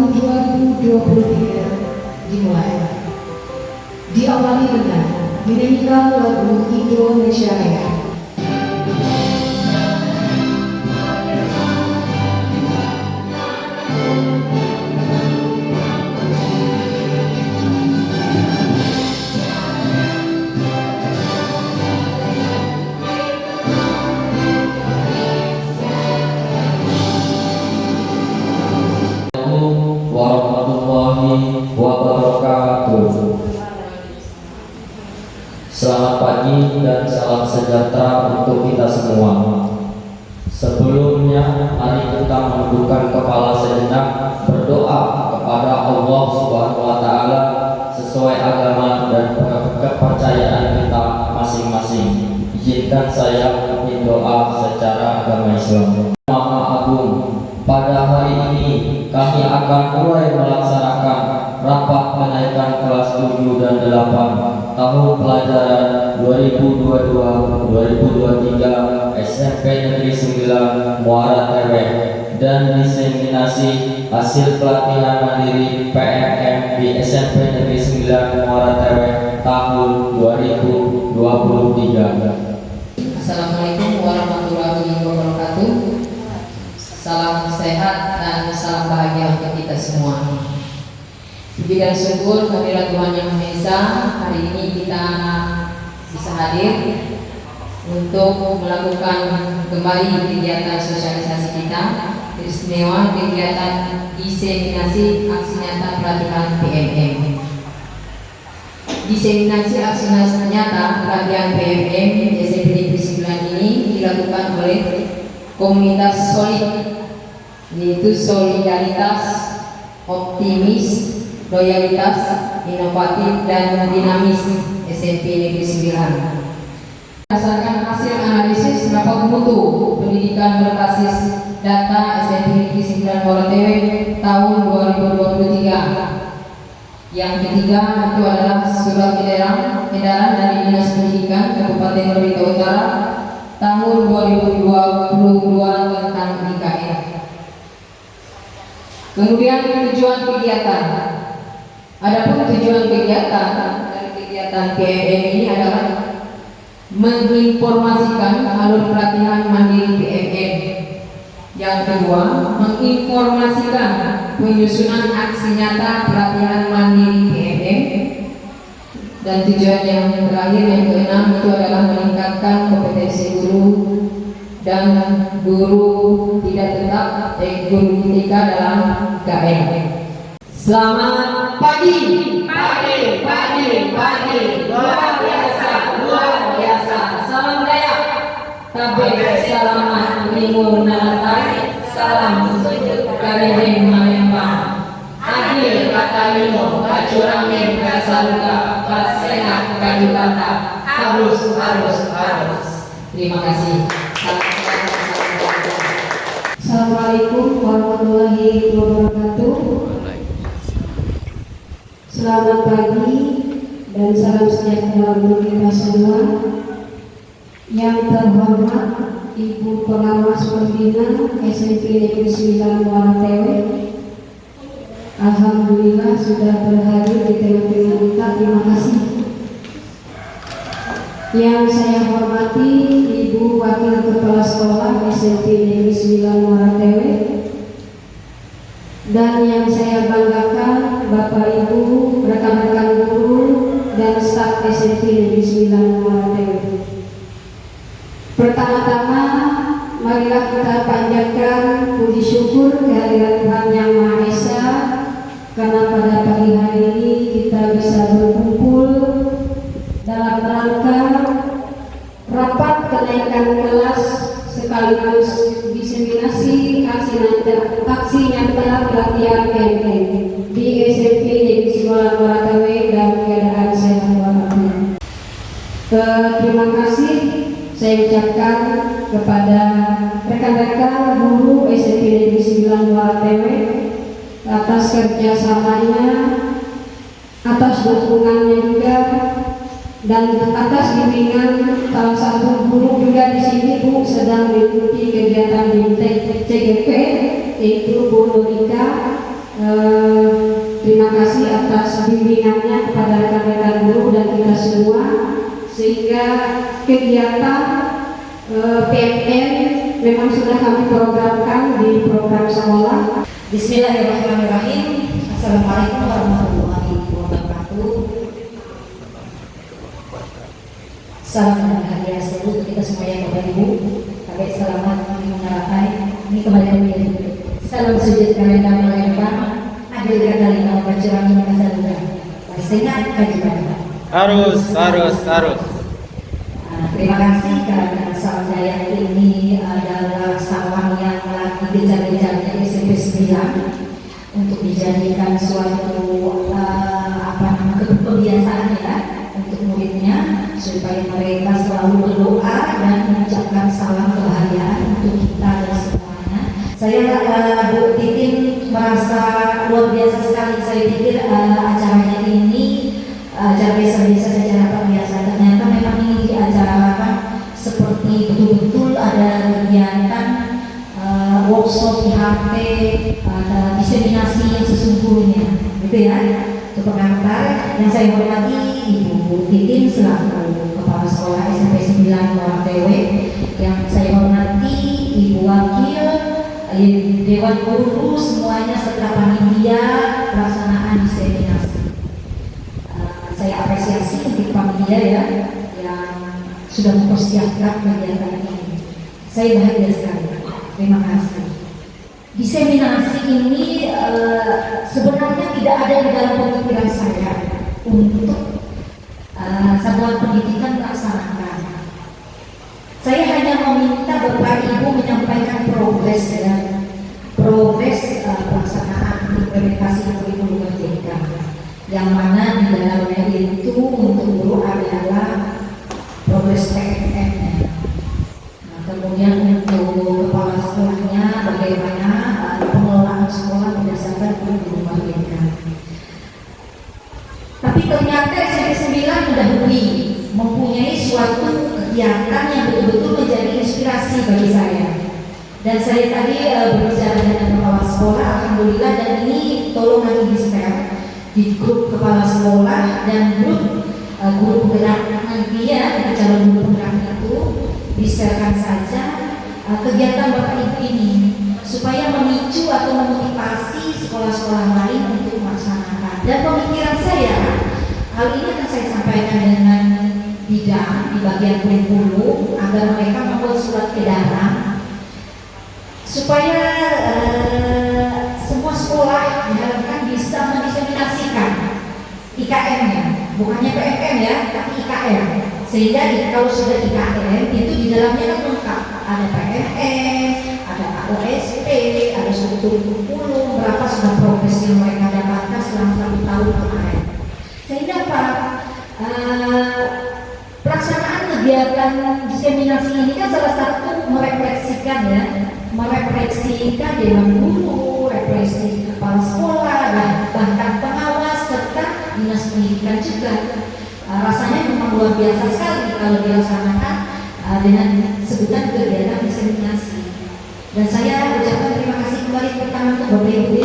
tahun 2023 dimulai. Diawali dengan menyanyikan lagu Indonesia Raya. Warahmatullahi wabarakatuh. Selamat pagi dan salam sejahtera untuk kita semua. Sebelumnya, mari kita menundukkan kepala sejenak, berdoa kepada Allah Subhanahu wa Ta'ala sesuai agama dan kepercayaan kita masing-masing. Izinkan saya memimpin doa secara agama Islam. Maha Agung, pada hari ini kami akan mulai melaksanakan rapat kenaikan kelas 7 dan 8 tahun pelajaran 2022-2023 SMP Negeri 9 Muara Tewek dan diseminasi hasil pelatihan mandiri PMM di SMP Negeri 9 Muara Tewek tahun 2023. Assalamualaikum warahmatullahi wabarakatuh. Salam sehat dan salam bahagia untuk kita semua. Puji dan syukur kehadirat Tuhan Yang Maha Esa, hari ini kita bisa hadir untuk melakukan kembali kegiatan sosialisasi kita, teristimewa kegiatan diseminasi aksi nyata pelatihan PMM. Diseminasi aksi nyata pelatihan PMM SMP Negeri 9 ini dilakukan oleh komunitas solid, yaitu solidaritas, optimis, loyalitas, inovatif, dan dinamis SMP Negeri 9. Berdasarkan hasil analisis rapor mutu pendidikan berbasis data SMP Negeri 9 Muara Tewek tahun 2023. Yang ketiga itu adalah surat edaran dari Dinas Pendidikan Kabupaten Lombok Utara tahun 2022 tentang IKN. Kemudian tujuan kegiatan. Adapun tujuan kegiatan dari kegiatan PMM ini adalah menginformasikan alur pelatihan mandiri PMM. Yang kedua, menginformasikan penyusunan aksi nyata pelatihan mandiri PMM. Dan tujuan yang terakhir yang keenam itu adalah meningkatkan kompetensi guru dan guru tidak tetap guru TK dalam KM. Selamat pagi, luar biasa. Salam Dayak, tabek salaman limun nalatai, salam sujud kareheng Palembang. Adil kata limo, kacurangin kasaluka, sehat kadulata, harus. Terima kasih. Assalamualaikum warahmatullahi wabarakatuh. Selamat pagi dan salam sejahtera untuk kita semua. Yang terhormat Ibu Pengawas Pembina SMP Negeri 9 Muara Tewek, alhamdulillah sudah berhadir di tengah-tengah kita. Terima kasih. Yang saya hormati Ibu Wakil Kepala Sekolah SMP Negeri 9 Muara Tewek, dan yang saya banggakan Bapak Ibu, rekan-rekan guru dan staf SMP Negeri 9 Muara Tewek. Pertama-tama marilah kita panjatkan puji syukur kehadirat Tuhan Yang Maha Esa, karena pada pagi hari ini kita bisa berkumpul dalam rangka rapat kenaikan kelas sekaligus diseminasi aksi nyata pelatihan PMM di SMP Negeri 9 Muara Tewek dan keadaan sehat walafiat. Terima kasih saya ucapkan kepada rekan-rekan guru SMP Negeri 9 Muara Tewek atas kerjasamanya, atas dukungannya juga, dan atas bimbingan salah satu guru juga di sini Bu sedang mengikuti kegiatan di CGP, yaitu Bu Nurika. Terima kasih atas bimbingannya kepada rekan-rekan guru dan kita semua, sehingga kegiatan PMN memang sudah kami programkan di program sekolah. Bismillahirrahmanirrahim. Assalamualaikum warahmatullahi wabarakatuh. Salam dan hadiah selalu untuk kita semua yang Bapak Ibu. Kami selamat mengenalkan ini kembali kami. Salam sujud kalian dan melempar. Adil kali mau berjuang ini masa luda. Masih ingat kajian? Harus. Terima kasih karena sawah yang ini adalah sawah yang lagi dikejar-kejarnya SMP 9 untuk dijadikan suatu kebiasaan ya untuk muridnya, supaya mereka selalu berdoa dan mengucapkan salam kebahagiaan untuk kita dan semuanya. Saya Bu Titin merasa luar biasa sekali. Saya pikir acaranya ini acara biasa-biasa saja, apa biasa. Ternyata memang ini diacarakan seperti betul-betul ada kegiatan workshop IHT, ada diseminasi yang sesungguhnya, gitu ya. Untuk pengantar yang saya hormati Ibu Titin selaku Kepala Sekolah SMP 9 Muara Tewe, yang saya hormati Ibu Wakil, Dewan Guru semuanya serta panitia pelaksanaan diseminasi. Saya apresiasi untuk panitia ya yang sudah mempersiapkan kegiatan ini. Saya bahagia sekali. Terima kasih. Diseminasi ini sebenarnya tidak ada di dalam pemikiran saya untuk satuan pendidikan melaksanakan. Saya hanya meminta Bapak Ibu menyampaikan progres pelaksanaan implementasi kurikulum merdeka, yang mana di dalamnya itu untuk guru adalah progres PMN. Kemudian untuk kepala sekolahnya bagaimana pengelolaan sekolah berdasarkan kurikulum merdeka. Tapi ternyata SMP 9 mendahului mempunyai suatu kegiatan yang betul-betul menjadi inspirasi bagi saya. Dan saya tadi berbicara dengan kepala sekolah, alhamdulillah, dan ini tolong nanti di-share di grup kepala sekolah dan grup guru penggerak nanti ya, calon guru penggerak itu di-sharekan saja kegiatan Bapak Ibu ini supaya memicu atau memotivasi sekolah-sekolah lain untuk melaksanakan. Dan pemikiran saya, hal ini akan saya sampaikan dengan bidang di bagian kurikulum agar mereka membuat surat edaran supaya semua sekolah diharapkan bisa mendiseminasikan IKM-nya, bukannya PMN ya, tapi IKM. Sehingga kalau sudah IKM itu di dalamnya kan lengkap, ada PMN, ada AOSP, ada struktur kurikulum, berapa sudah progres yang mereka dapatkan selama 1 tahun kemarin. Sehingga Pak, pelaksanaan kegiatan diseminasi ini kan salah satu merefleksikan Dewan Guru, refleksi kepala sekolah, dan bahkan pengawas serta dinas pendidikan juga. Rasanya memang luar biasa sekali kalau dilaksanakan dengan sebutan kegiatan diseminasi. Dan saya ucapkan terima kasih kembali pertama untuk Bapak Ibu.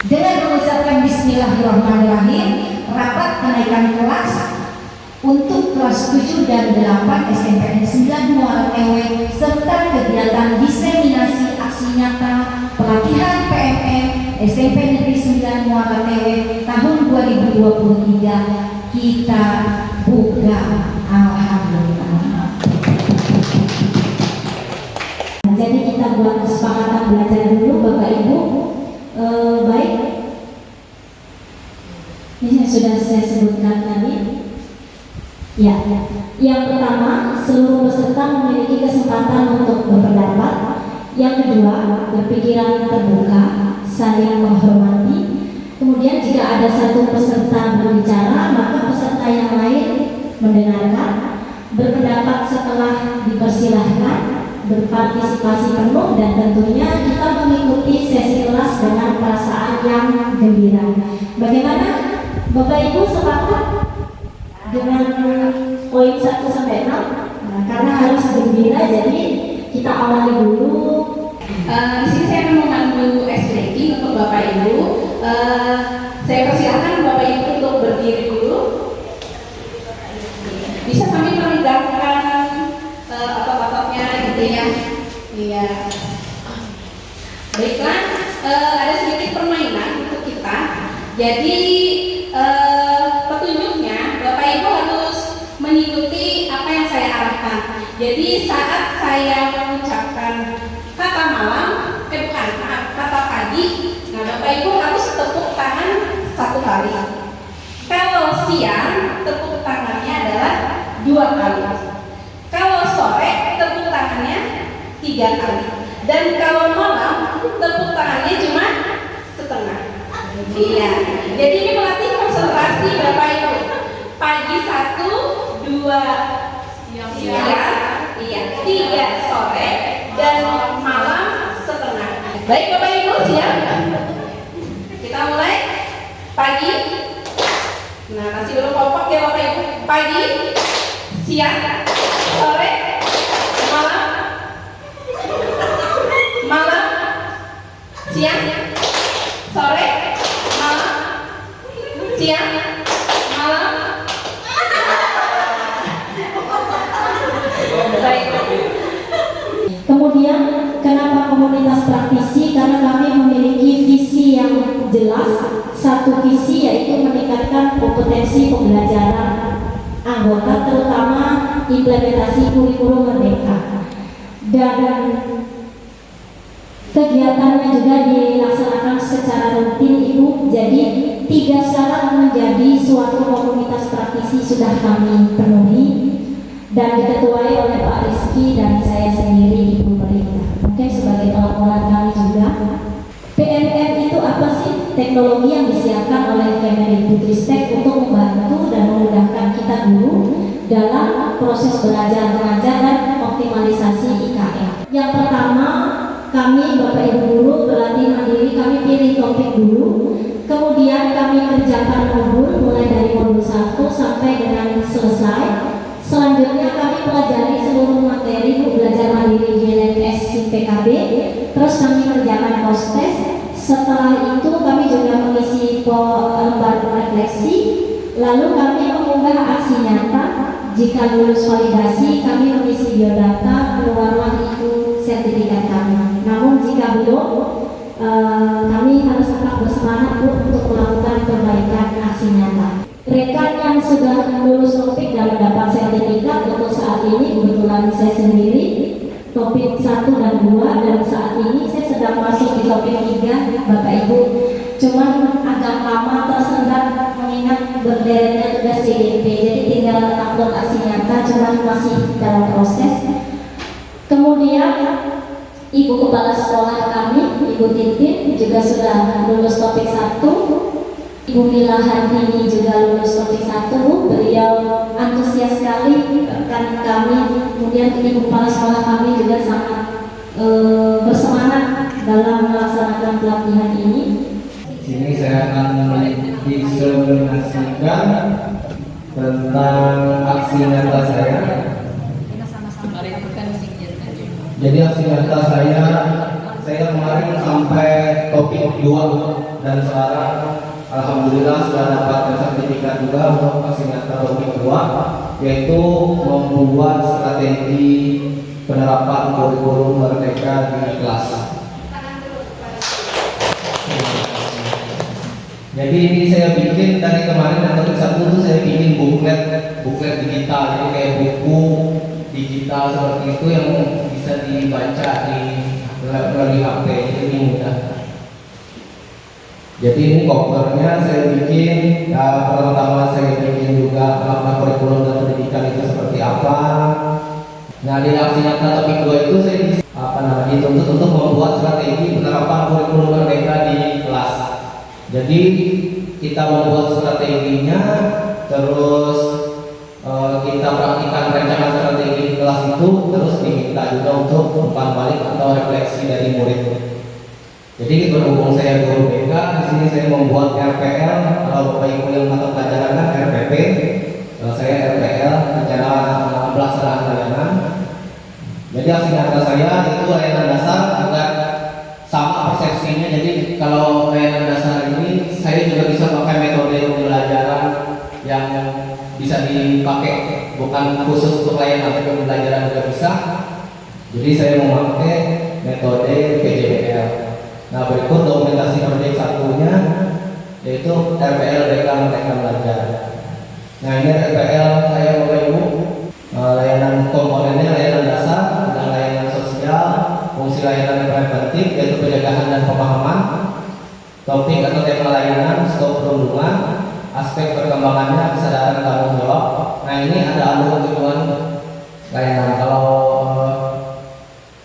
Dengan mengucapkan Bismillahirrahmanirrahim, rapat kenaikan kelas untuk kelas 7 dan 8 SMPN 9 Muara Tewe serta kegiatan diseminasi aksi nyata pelatihan PMN SMP Negeri 9 Muara Tewe tahun 2023 kita buka. Alhamdulillah. Jadi kita buat kesepakatan belajar dulu Bapak Ibu. Baik, ini sudah saya sebutkan tadi. Ya, yang pertama, seluruh peserta memiliki kesempatan untuk berpendapat. Yang kedua, berpikiran terbuka, saling menghormati. Kemudian jika ada satu peserta berbicara, maka peserta yang lain mendengarkan, berpendapat setelah dipersilahkan, berpartisipasi penuh, dan tentunya kita mengikuti sesi kelas dengan perasaan yang gembira. Bagaimana? Bapak Ibu sepakat dengan poin 1 sampai 6? Karena harus gembira, jadi kita awali dulu. Di sini saya memang mandu SD Saya persilahkan Bapak Ibu untuk berdiri dulu. Bisa sambil menegakkan otot-ototnya gitu ya. Iya. Baiklah, ada sedikit permainan untuk kita. Jadi petunjuknya Bapak Ibu harus mengikuti apa yang saya arahkan. Jadi saat saya mengucapkan kata malam, bukan, kata pagi, nah Bapak Ibu harus tepuk tangan 1 kali. Kalau siang, tepuk tangannya adalah 2 kali. Kalau sore, tepuk tangannya 3 kali. Dan kalau malam, tepuk tangannya cuma setengah. Iya. Jadi ini melatih konsentrasi Bapak Ibu. Pagi 1, 2 siang, iya, 3 sore, dan malam setengah. Baik Bapak Ibu, siap? Kita mulai. Pagi. Nah, masih belum kompak ya Bapak Ibu. Pagi, siang, sore, malam, malam, siang, sore, malam, siang, malam. Baik. Kemudian kenapa komunitas praktisi? Karena kami memiliki visi yang jelas. Satu visi yaitu meningkatkan kompetensi pembelajaran anggota, terutama implementasi kurikulum Merdeka. Dan kegiatannya juga dilaksanakan secara rutin Ibu. Jadi 3 syarat menjadi suatu komunitas praktisi sudah kami penuhi dan diketuai oleh Pak Rizky dan saya sendiri Ibu Berita. Mungkin sebagai pelaporan kami juga. PMM itu apa sih? Teknologi yang disiapkan oleh Kemendikbudristek untuk membantu dan memudahkan kita guru dalam proses belajar mengajar dan optimalisasi IKN. Yang pertama, kami Bapak Ibu guru berlatih mandiri, kami pilih topik dulu, kemudian kami kerjakan modul mulai dari modul 1 sampai dengan selesai. Selanjutnya kami pelajari seluruh materi belajar mandiri JLS PKB, terus kami kerjakan post test. Setelah itu kami juga mengisi lembar refleksi, lalu kami mengunggah aksi nyata. Jika lulus validasi, kami mengisi biodata, keluarlah itu sertifikat kami. Namun jika belum, kami harus tetap bersemangat untuk melakukan perbaikan aksi nyata. Rekan yang sudah lulus topik dan mendapat sertifikat untuk saat ini, kebetulan saya sendiri topik 1 dan 2, dan saat ini saya sedang masuk di topik 3 Bapak Ibu. Cuman agak lama tersendat mengingat berderetnya tugas CDP, jadi tinggal upload aksi nyata, cuman masih dalam proses. Kemudian Ibu Kepala Sekolah kami, Ibu Titin juga sudah lulus topik 1. Ibu Mila Handini juga lulus topik 1. Beliau antusias sekali rekan kami. Kemudian Ibu Kepala Sekolah kami juga sangat bersemangat dalam melaksanakan pelatihan ini. Di sini saya akan menginstruksikan tentang aksi nyata saya. Jadi aksi nyata saya kemarin sampai topik 2 dan sekarang alhamdulillah sudah dapat sertifikat juga untuk aksi nyata topik 2, yaitu membuat strategi penerapan kurikulum Merdeka di kelas. Jadi ini saya bikin dari kemarin, dan topik 1 itu saya bikin buklet digital, jadi kayak buku digital seperti itu yang bisa dibaca melalui HP, jadi mudah. Jadi ini covernya saya bikin, pertama saya bikin juga makna kurikulum dan pendidikan itu seperti apa. Nah di aksi nyata topik 2 itu saya dituntut untuk membuat strategi penerapan kurikulum Merdeka di kelas. Jadi kita membuat strateginya, terus kita praktikkan rancangan strategi di kelas itu, terus diminta juga untuk umpan balik atau refleksi dari murid. Jadi berhubung saya guru BK, di sini saya membuat RPL. Kalau Bapak Ibu yang mata pelajaran kan RPP, saya RPL, rencana pelaksanaan layanan. Jadi aksi nyata saya itu layanan dasar agar sama persepsinya. Jadi kalau layanan dasar ini bukan khusus untuk layanan tapi pembelajaran juga bisa. Jadi saya memakai metode PJBL. Nah, berikut dokumentasi proyek satunya yaitu RPL BK Merdeka Belajar. Nah, ini RPL saya Bapak Ibu. Layanan komponennya layanan dasar dan layanan sosial, fungsi layanan preventif yaitu pencegahan dan pemahaman, topik atau tema layanan, skop perundungan, aspek perkembangannya, kesadaran tanggung jawab. Nah, ini ada alur tujuan layanan. Kalau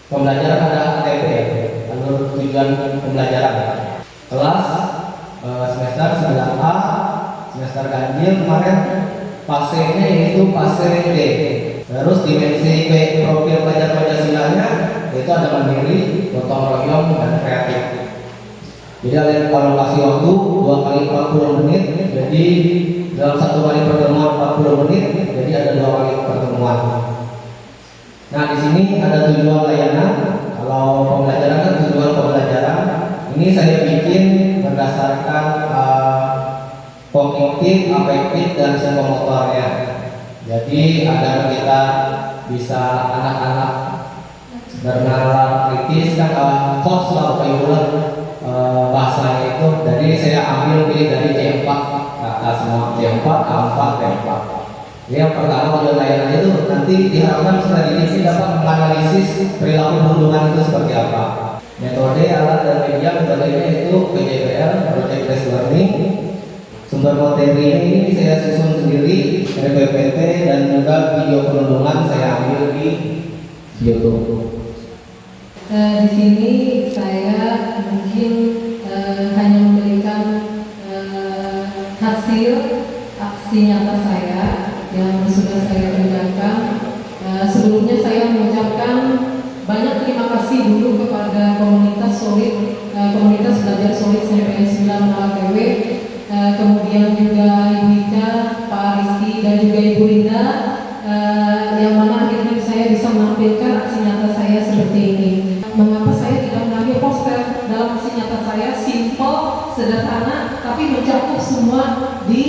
pembelajaran ada ATP, alur tujuan pembelajaran. Kelas semester 9A, semester ganjil kemarin fasenya yaitu fase D. Terus dimensi P profil pelajar Pancasilanya yaitu ada mandiri, gotong royong, dan kreatif. Jadi ada alokasi waktu 2 kali 40 menit. Jadi dalam 1 kali pertemuan 40 menit, jadi ada 2 kali pertemuan. Nah, di sini ada tujuan layanan. Kalau pembelajaran kan tujuan pembelajaran. Ini saya bikin berdasarkan kognitif, afektif, dan psikomotornya. Jadi agar kita bisa anak-anak bernalar kritis kan hoax lah Bapak Ibu bahasanya itu. Jadi saya ambil pilih dari C4 kata semua C4, A4, P4. Yang pertama tujuan layanan itu nanti diharapkan setelah ini dapat menganalisis perilaku perundungan itu seperti apa. Metode, alat, dan media metodenya itu PJBL, Project Based Learning. Sumber materinya ini saya susun sendiri dari PPT dan juga video perundungan saya ambil di YouTube. Di sini saya mungkin hanya memberikan hasil aksi nyata saya yang sudah saya kerjakan. Sebelumnya saya mengucapkan banyak terima kasih dulu kepada komunitas Solid, komunitas belajar Solid CPN 9 ATW. Kemudian juga Ibu Ika, Pak Rizky, dan juga Ibu Linda, yang mana akhirnya saya bisa menampilkan aksi nyata saya seperti ini. Mengapa saya tidak mengambil poster dalam aksi nyata saya? Simple, sederhana, tapi mencakup semua di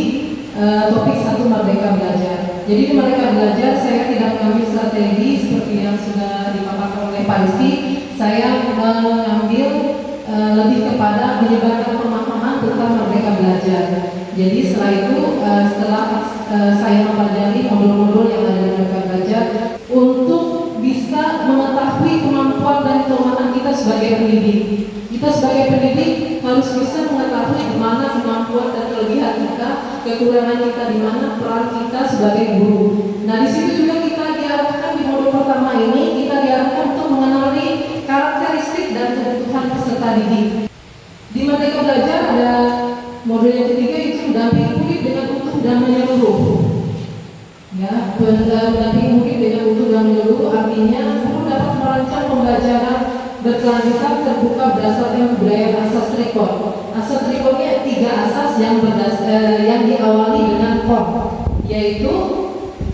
topik 1 Merdeka Belajar. Jadi di Merdeka Belajar saya tidak mengambil strategi seperti yang sudah dipaparkan oleh Pak Rizky. Saya mengambil lebih kepada menyebarkan pemahaman tentang Merdeka Belajar. Jadi setelah itu, setelah saya mempelajari modul-modul yang ada di Merdeka Belajar, untuk bisa mengetahui kemampuan dan kelemahan kita sebagai pendidik. Kita sebagai pendidik harus bisa mengetahui di mana kemampuan dan kelebihan kita, kekurangan kita di mana, peran kita sebagai guru. Nah, di situ juga kita diarahkan di modul pertama ini, kita diarahkan untuk mengenali karakteristik dan kebutuhan peserta didik. Di Merdeka Belajar ada modul yang ketiga itu mendampingi murid dengan utuh dan menyeluruh. Ya, mendampingi murid dengan utuh dan menyeluruh artinya guru dapat merancang pembelajaran berkelanjutan terbuka berdasarkan kebudayaan asas Trikon. Asas Trikonnya 3 asas yang diawali dengan kon, yaitu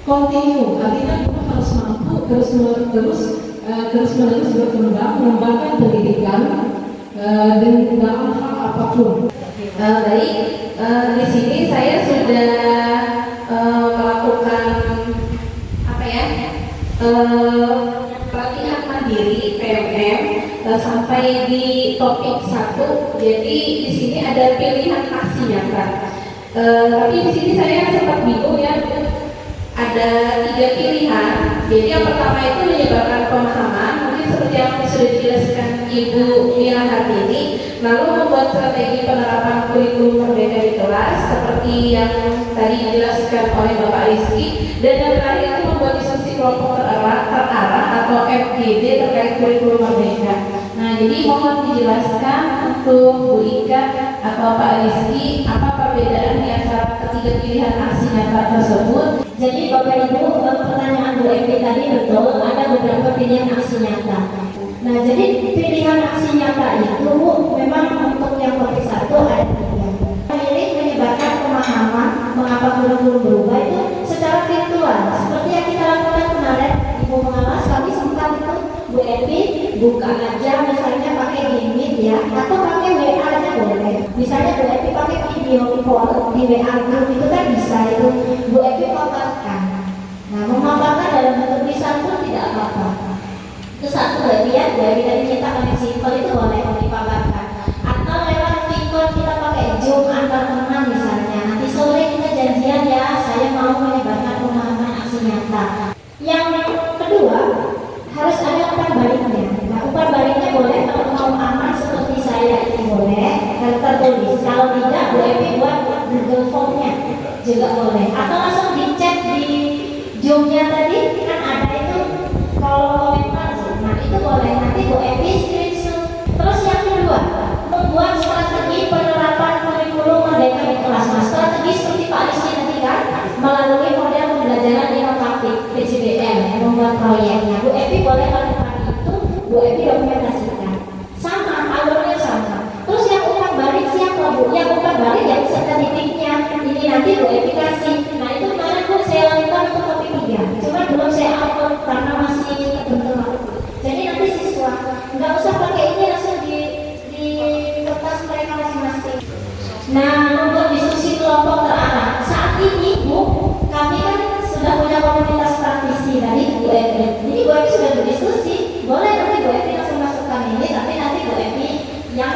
continue, artinya guru harus mampu terus-menerus berkembang, mengembangkan pendidikan dalam hal apapun. Baik, di sini saya sudah melakukan pelatihan mandiri PMM sampai di topik 1. Jadi di sini ada pilihan aksi nyata. Tapi di sini saya sempat bingung ya. Ada 3 pilihan. Jadi yang pertama itu menyebarkan pemahaman, mungkin seperti yang sudah dijelaskan Ibu Mira Hartini. Lalu membuat strategi penerapan kurikulum merdeka di kelas, seperti yang tadi dijelaskan oleh Bapak Rizky. Dan yang terakhir itu membuat diskusi kelompok terarah atau FGD terkait kurikulum merdeka. Nah, jadi mohon dijelaskan untuk Bu Ika atau Pak Rizky, apa perbedaan di antara ketiga pilihan aksi nyata tersebut. Jadi Bapak Ibu, pertanyaan Bu Evi tadi betul, ada beberapa pilihan aksi nyata. Nah, jadi pilihan aksi nyata itu memang untuk yang topik 1 ada 3. Memilih menyebarkan pemahaman mengapa kurikulum berubah itu secara virtual, seperti yang kita lakukan kemarin. Ibu pengawas kami sempat itu Bu Evi buka aja misalnya pakai Meet ya, atau pakai WA aja boleh. Misalnya Bu Evi pakai video call di WA group itu kan bisa itu Bu Evi paparkan. Nah, apa-apa. Itu satu bagian dari kita pakai simpel itu boleh dipaparkan. Atau lewat Vicon kita pakai Zoom antar teman misalnya. Nanti sore kita janjian ya, saya mau menyebarkan pemahaman aksi nyata. Yang kedua harus ada umpan baliknya. Nah, umpan baliknya boleh kalau mau aman seperti saya ini boleh kalau tertulis. Kalau tidak Bu Epi buat Google Form-nya juga boleh. Atau langsung di chat di Zoom-nya tadi kan ada itu kalau komentar. Nah itu boleh, nanti Bu Epi screenshot. Terus yang kedua, membuat strategi penerapan kurikulum merdeka di kelas. Nah, strategi seperti Pak Rizky tadi kan, melalui model pembelajaran inovatif PJBL, membuat proyeknya. Bu Epi boleh melakukan itu, Bu Epi dokumentasikan. Sama, alurnya sama. Terus yang umpan balik siapa Bu? Yang umpan balik yang serta titiknya. Ini nanti Bu Epi kasih. Nah itu kemarin Bu saya lakukan untuk topik 3. Cuma belum saya upload karena masih terbentuk waktu. Jadi nanti siswa nggak usah pakai ini, langsung di kertas mereka masing-masing. Nah, untuk diskusi kelompok terarah saat ini Bu, kami kan sudah punya komunitas praktisi dari Bu Epi. Jadi Bu Epi sudah berdiskusi, boleh nanti Bu Epi langsung masukkan ini, tapi nanti Bu Epi yang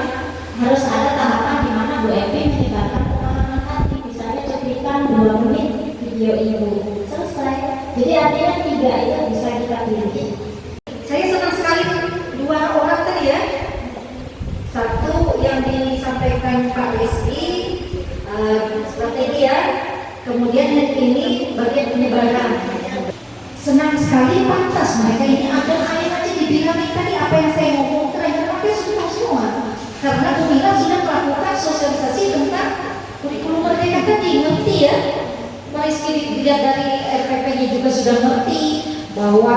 harus ada tahapan di mana Bu Epi menyebarkan pemahaman tadi, misalnya cuplikan 2 menit video Ibu selesai. Jadi artinya 3 itu bisa kita pilih. Saya senang sekali 2 orang tadi ya. Satu yang disampaikan Pak Rizky, strategi ya. Kemudian yang ini bagian penyebaran. Senang sekali, pantas mereka ini ada ayat aja dibilang tadi apa yang saya ngomong ternyata mereka sudah semua. Karena Bu Mila sudah melakukan sosialisasi tentang kurikulum merdeka tadi, ngerti ya. Pak Rizky dilihat dari RPP-nya juga sudah ngerti bahwa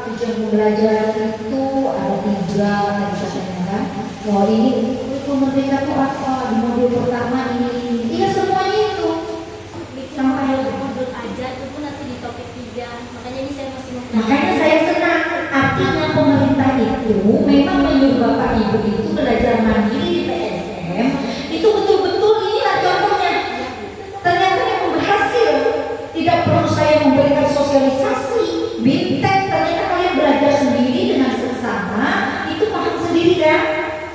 tujuan pembelajaran itu ada 3 tadi katanya kan. Bahwa ini kurikulum merdeka itu apa, di modul pertama ini. Iya semuanya itu. Sampai judul aja itu pun nanti di topik 3. Makanya ini saya masih Makanya saya senang, artinya pemerintah itu memang menyuruh Bapak Ibu itu belajar mandiri di PNM. Itu betul-betul inilah contohnya. Ternyata memang berhasil. Tidak perlu saya memberikan sosialisasi, bintek. Ternyata kalian belajar sendiri dengan seksama, itu paham sendiri kan?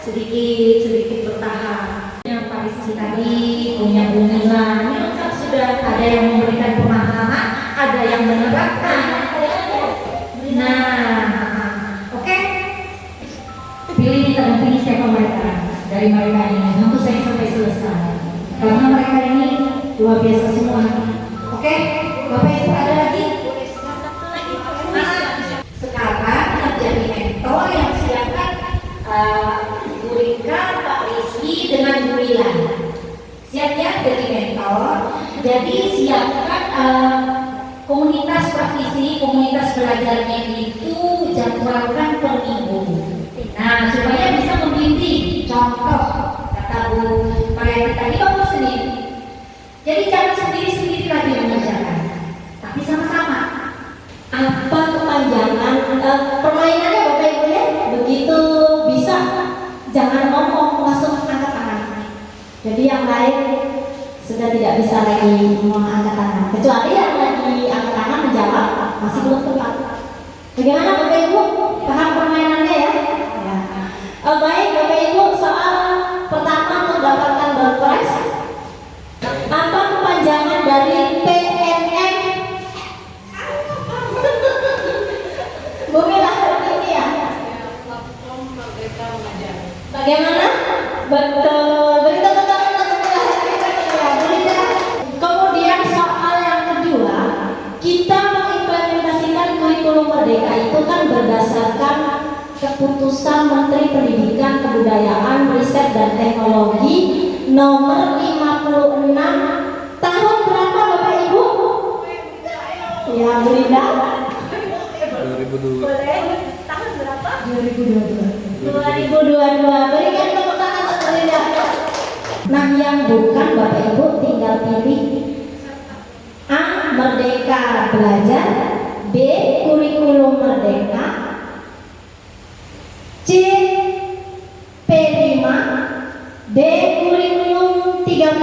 Sedikit bertahap. Yang Pak Rizky tadi punya Bu Mila, ini lengkap sudah. Ada yang memberikan pemahaman, ada yang menerapkan. Nah, oke. Pilih nih dampingi siapa mereka dari mereka ini. Tentu saya sampai selesai. Karena mereka ini luar biasa semua. Oke, Bapak Ibu ada lagi? Sekarang yang jadi mentor yang siapkan Bu Rika, Pak Rizky dengan Bu Lila. Siap ya jadi mentor. Jadi siapkan komunitas praktisi, komunitas belajarnya itu jadwalkan per minggu. Nah, supaya bisa membimbing. Contoh kata Bu Mariati tadi bagus ini. Jadi jangan sendiri-sendiri lagi mengerjakan, tapi sama-sama. apa kepanjangan permainannya Bapak Ibu ya, begitu bisa jangan ngomong, langsung angkat tangan. Jadi yang lain sudah tidak bisa lagi mengangkat tangan, kecuali yang lagi angkat tangan menjawab masih belum tepat. Bagaimana Bapak Ibu, paham permainannya ya? Ya. Baik Bapak Ibu, soal pertama mendapatkan door prize. Apa kepanjangan dari PNM? Bu Mila ini ya. Bagaimana? Betul. Beri tepuk tangan untuk Bu Mila. Kemudian soal yang kedua, kita mengimplementasikan kurikulum merdeka itu kan berdasarkan keputusan Menteri Pendidikan, Kebudayaan, Riset dan Teknologi nomor 56 tahun berapa Bapak Ibu? Ya Bu Linda. 2002. Boleh. Tahun berapa? 2022. 2022. Berikan tepuk tangan untuk Bu Linda. Nah, yang bukan Bapak Ibu tinggal pilih. A. Merdeka Belajar. B. Kurikulum Merdeka. C. P5. D. Kurikulum 13.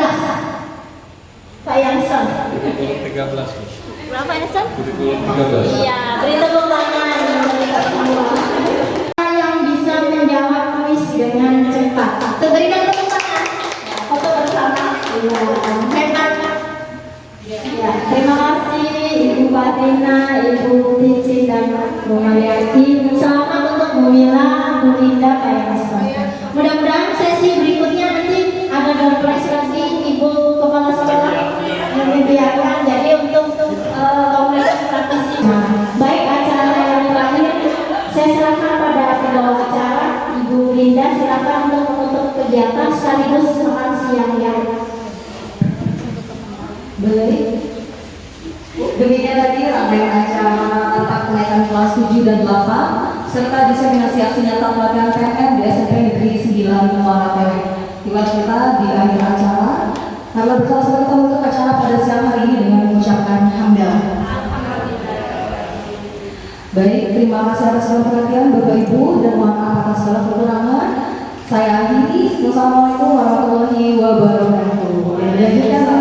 Pak Yanson. Kurikulum 13. Berapa Yanson? Kurikulum 13. Iya, beri tepuk tangan. Yang bisa menjawab kuis dengan cepat. Berikan tepuk tangan. Foto bersama. Hebat. Ya, terima kasih Ibu Fatina, Ibu Titi dan Bu Mariati. Selamat untuk Bu Mila, Bu Linda, Pak Yasman. Mudah-mudahan sesi berikutnya nanti ada door prize lagi Ibu Kepala Sekolah yang membiarkan. Jadi untuk komunitas praktisi. Nah, baik acara yang terakhir saya serahkan pada pembawa acara Ibu Linda. Silakan untuk menutup kegiatan sekaligus makan siang yang Baik. Demikian tadi rangkaian acara tentang kenaikan kelas 7 dan 8 serta diseminasi aksi nyata pelatihan PNM di SMP Negeri 9 Muara Tewe. Tiba kita di akhir acara. Karena bersalah kita untuk acara pada siang hari ini dengan mengucapkan hamdalah. Baik, terima kasih atas perhatian Bapak Ibu dan mohon maaf atas segala kekurangan. Saya akhiri. Wassalamualaikum warahmatullahi wabarakatuh. Dan